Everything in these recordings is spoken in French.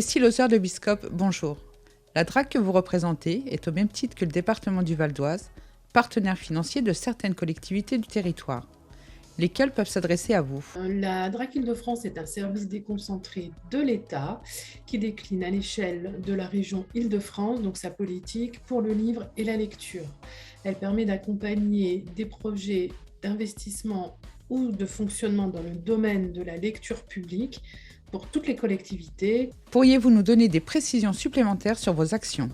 Cécile Hauser de Biscop, bonjour. La DRAC que vous représentez est au même titre que le département du Val d'Oise, partenaire financier de certaines collectivités du territoire. Lesquelles peuvent s'adresser à vous? La DRAC Île-de-France est un service déconcentré de l'État qui décline à l'échelle de la région Île-de-France, donc sa politique pour le livre et la lecture. Elle permet d'accompagner des projets d'investissement ou de fonctionnement dans le domaine de la lecture publique pour toutes les collectivités. Pourriez-vous nous donner des précisions supplémentaires sur vos actions?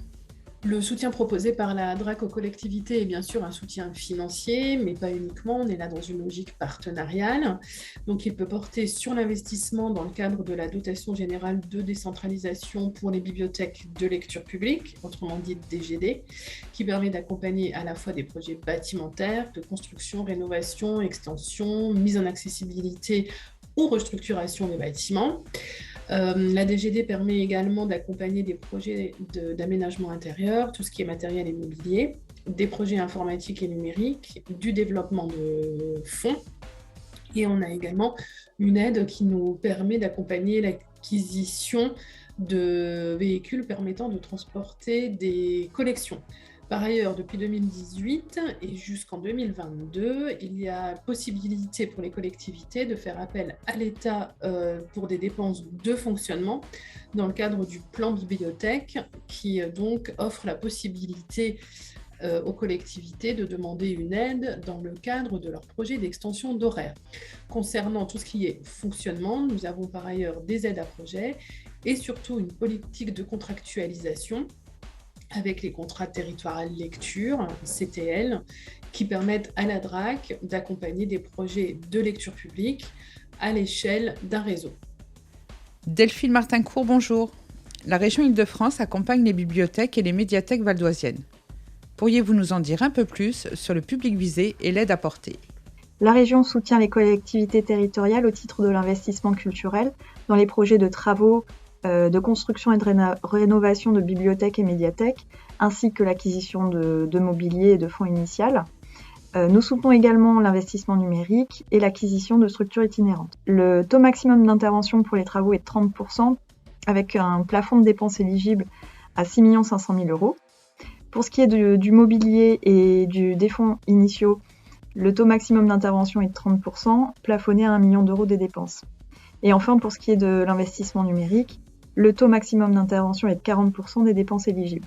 Le soutien proposé par la DRAC aux collectivités est bien sûr un soutien financier, mais pas uniquement, on est là dans une logique partenariale. Donc il peut porter sur l'investissement dans le cadre de la dotation générale de décentralisation pour les bibliothèques de lecture publique, autrement dit DGD, qui permet d'accompagner à la fois des projets bâtimentaires, de construction, rénovation, extension, mise en accessibilité ou restructuration des bâtiments. La DGD permet également d'accompagner des projets d'aménagement intérieur, tout ce qui est matériel et mobilier, des projets informatiques et numériques, du développement de fonds. Et on a également une aide qui nous permet d'accompagner l'acquisition de véhicules permettant de transporter des collections. Par ailleurs, depuis 2018 et jusqu'en 2022, il y a possibilité pour les collectivités de faire appel à l'État pour des dépenses de fonctionnement dans le cadre du plan bibliothèque qui donc offre la possibilité aux collectivités de demander une aide dans le cadre de leur projet d'extension d'horaire. Concernant tout ce qui est fonctionnement, nous avons par ailleurs des aides à projet et surtout une politique de contractualisation avec les contrats territoriaux lecture, CTL, qui permettent à la DRAC d'accompagner des projets de lecture publique à l'échelle d'un réseau. Delphine Martincourt, bonjour. La région Île-de-France accompagne les bibliothèques et les médiathèques valdoisiennes. Pourriez-vous nous en dire un peu plus sur le public visé et l'aide apportée? La région soutient les collectivités territoriales au titre de l'investissement culturel dans les projets de travaux, de construction et de rénovation de bibliothèques et médiathèques, ainsi que l'acquisition de mobilier et de fonds initial. Nous soutenons également l'investissement numérique et l'acquisition de structures itinérantes. Le taux maximum d'intervention pour les travaux est de 30%, avec un plafond de dépenses éligible à 6 500 000 €. Pour ce qui est du mobilier et des fonds initiaux, le taux maximum d'intervention est de 30%, plafonné à 1 million € des dépenses. Et enfin, pour ce qui est de l'investissement numérique, le taux maximum d'intervention est de 40% des dépenses éligibles.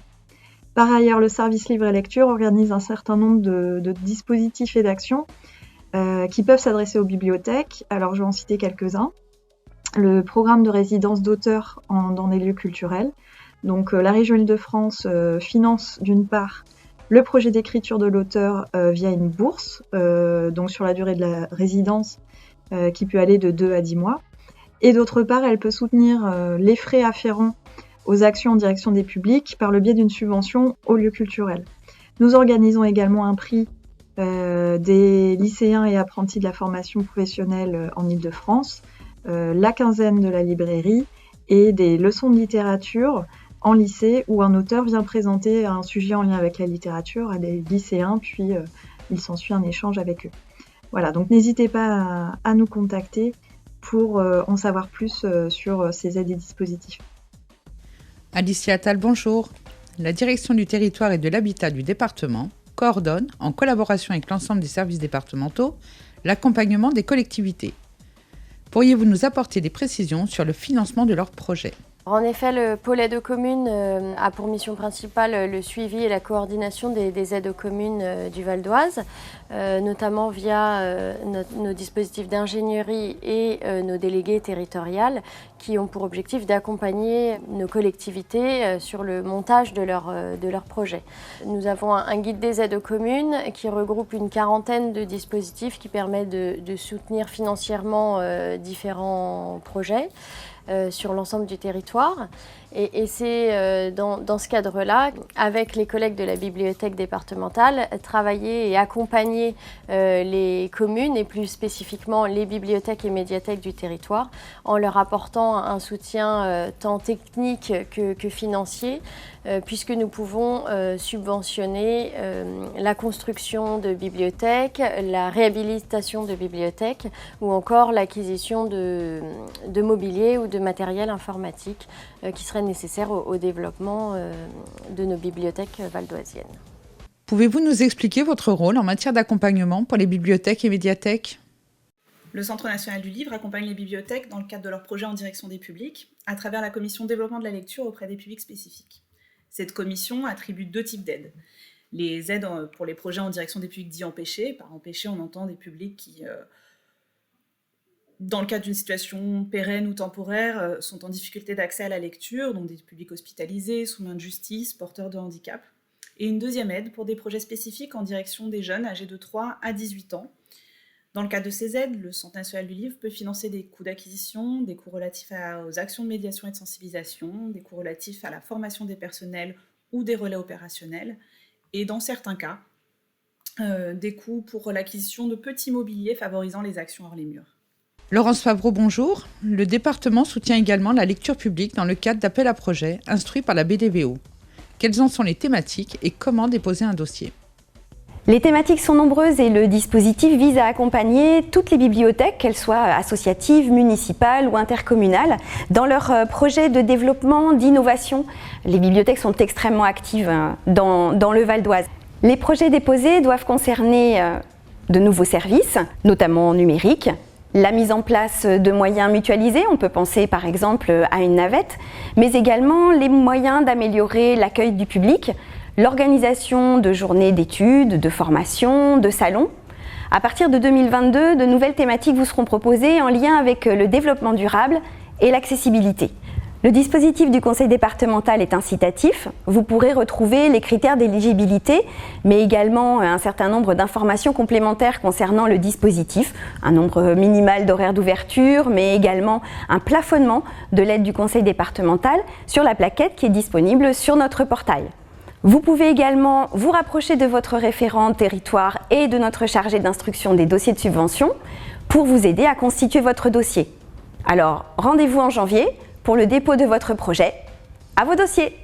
Par ailleurs, le service livre et lecture organise un certain nombre de dispositifs et d'actions qui peuvent s'adresser aux bibliothèques. Alors, je vais en citer quelques-uns. Le programme de résidence d'auteurs dans des lieux culturels. Donc, la région Île-de-France finance d'une part le projet d'écriture de l'auteur via une bourse, donc sur la durée de la résidence qui peut aller de 2 à 10 mois. Et d'autre part, elle peut soutenir les frais afférents aux actions en direction des publics par le biais d'une subvention aux lieux culturels. Nous organisons également un prix des lycéens et apprentis de la formation professionnelle en Île-de-France, la quinzaine de la librairie et des leçons de littérature en lycée où un auteur vient présenter un sujet en lien avec la littérature à des lycéens, puis il s'ensuit un échange avec eux. Voilà, donc n'hésitez pas à nous contacter pour en savoir plus sur ces aides et dispositifs. Alicia Attal, bonjour. La direction du territoire et de l'habitat du département coordonne, en collaboration avec l'ensemble des services départementaux, l'accompagnement des collectivités. Pourriez-vous nous apporter des précisions sur le financement de leurs projets? En effet, le pôle aide aux communes a pour mission principale le suivi et la coordination des aides aux communes du Val d'Oise, notamment via nos dispositifs d'ingénierie et nos délégués territoriales qui ont pour objectif d'accompagner nos collectivités sur le montage de leurs projets. Nous avons un guide des aides aux communes qui regroupe une quarantaine de dispositifs qui permettent de soutenir financièrement différents projets sur l'ensemble du territoire. Et c'est dans ce cadre-là, avec les collègues de la bibliothèque départementale, travailler et accompagner les communes et plus spécifiquement les bibliothèques et médiathèques du territoire en leur apportant un soutien tant technique que financier, puisque nous pouvons subventionner la construction de bibliothèques, la réhabilitation de bibliothèques ou encore l'acquisition de mobilier ou de matériel informatique qui serait nécessaire au développement de nos bibliothèques valdoisiennes. Pouvez-vous nous expliquer votre rôle en matière d'accompagnement pour les bibliothèques et médiathèques ? Le Centre national du livre accompagne les bibliothèques dans le cadre de leurs projets en direction des publics, à travers la commission développement de la lecture auprès des publics spécifiques. Cette commission attribue 2 types d'aides. Les aides pour les projets en direction des publics dits empêchés. Par empêchés, on entend des publics qui, dans le cadre d'une situation pérenne ou temporaire, sont en difficulté d'accès à la lecture, donc des publics hospitalisés, sous main de justice, porteurs de handicap. Et une deuxième aide pour des projets spécifiques en direction des jeunes âgés de 3 à 18 ans. Dans le cadre de ces aides, le Centre national du livre peut financer des coûts d'acquisition, des coûts relatifs aux actions de médiation et de sensibilisation, des coûts relatifs à la formation des personnels ou des relais opérationnels, et dans certains cas, des coûts pour l'acquisition de petits mobiliers favorisant les actions hors les murs. Laurence Favreau, bonjour. Le département soutient également la lecture publique dans le cadre d'appels à projets instruits par la BDVO. Quelles en sont les thématiques et comment déposer un dossier ? Les thématiques sont nombreuses et le dispositif vise à accompagner toutes les bibliothèques, qu'elles soient associatives, municipales ou intercommunales, dans leurs projets de développement, d'innovation. Les bibliothèques sont extrêmement actives dans le Val d'Oise. Les projets déposés doivent concerner de nouveaux services, notamment numériques, la mise en place de moyens mutualisés, on peut penser par exemple à une navette, mais également les moyens d'améliorer l'accueil du public, l'organisation de journées d'études, de formations, de salons. À partir de 2022, de nouvelles thématiques vous seront proposées en lien avec le développement durable et l'accessibilité. Le dispositif du conseil départemental est incitatif. Vous pourrez retrouver les critères d'éligibilité, mais également un certain nombre d'informations complémentaires concernant le dispositif, un nombre minimal d'horaires d'ouverture, mais également un plafonnement de l'aide du conseil départemental sur la plaquette qui est disponible sur notre portail. Vous pouvez également vous rapprocher de votre référent territoire et de notre chargé d'instruction des dossiers de subvention pour vous aider à constituer votre dossier. Alors, rendez-vous en janvier pour le dépôt de votre projet. À vos dossiers!